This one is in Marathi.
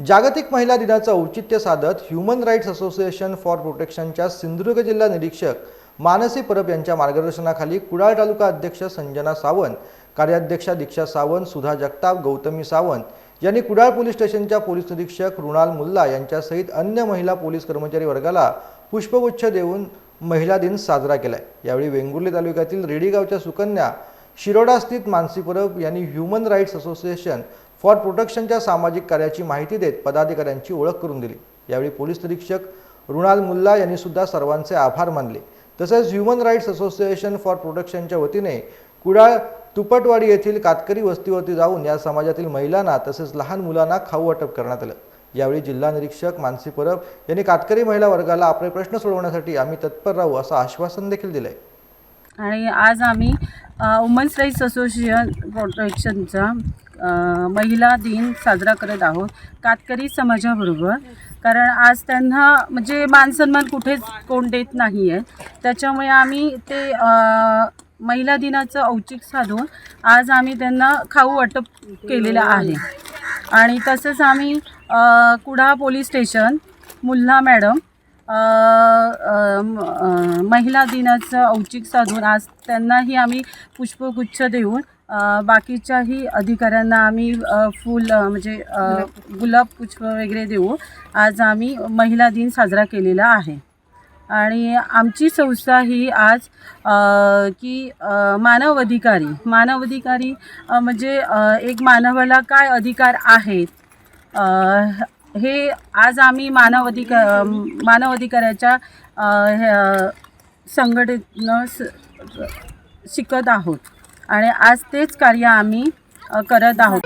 जागतिक महिला दिनाचं औचित्य साधत ह्युमन राईट्स असोसिएशन फॉर प्रोटेक्शनच्या सिंधुदुर्ग जिल्हा निरीक्षक मानसी परब यांच्या मार्गदर्शनाखाली कुडाळ तालुका अध्यक्ष संजना सावंत, कार्याध्यक्षा दीक्षा सावंत, सुधा जगताप, गौतमी सावंत यांनी कुडाळ पोलीस स्टेशनच्या पोलीस निरीक्षक रुणाल मुल्ला यांच्यासहित अन्य महिला पोलीस कर्मचारी वर्गाला पुष्पगुच्छ देऊन महिला दिन साजरा केलाय। यावेळी वेंगुर्ले तालुक्यातील रेडी गावच्या सुकन्या, शिरोडा स्थित मानसी परब यांनी ह्युमन राईट्स असोसिएशन फॉर प्रोटेक्शनच्या सामाजिक कार्याची माहिती देत पदाधिकाऱ्यांची ओळख करून दिली। यावेळी पोलीस निरीक्षक रुणाल मुल्ला यांनी सुद्धा सर्वांचे आभार मानले। तसेच ह्युमन राईट्स असोसिएशन फॉर प्रोटेक्शनच्या वतीने कुडाळ तुपटवाडी येथील कातकरी वस्तीवरती जाऊन या समाजातील महिलांना तसेच लहान मुलांना खाऊ वाटप करण्यात आलं। यावेळी जिल्हा निरीक्षक मानसी परब यांनी कातकरी महिला वर्गाला आपले प्रश्न सोडवण्यासाठी आम्ही तत्पर राहू असं आश्वासन देखील दिलंय। आणि आज आम्ही वुमन्स राईट्स असोसिएशन प्रोटेक्शनचा महिला दिन साजरा करत आहोत कातकरी समाजाबरोबर। कारण आज त्यांना म्हणजे मानसन्मान कुठेच कोण देत नाही आहे, त्याच्यामुळे आम्ही ते महिला दिनाचं औचित्य साधून आज आम्ही त्यांना खाऊ वाटप केलेलं आहे। आणि तसंच आम्ही Kudal police station Mulla madam महिला दिनाचं औचित्य साधून आज त्यांनाही आम्ही पुष्पगुच्छ देऊन बाकीच्याही अधिकाऱ्यांना आम्ही फूल म्हणजे गुलाब पुष्प वगैरे देऊन आज आम्ही महिला दिन साजरा केलेला आहे। आणि आमची संस्था ही आज की मानव अधिकारी म्हणजे एक मानवाला काय अधिकार आहेत हे आज आम्ही मानव अधिकाराच्या संघटनेनं शिकत आहोत आणि आज तेच कार्य आम्ही करत आहोत।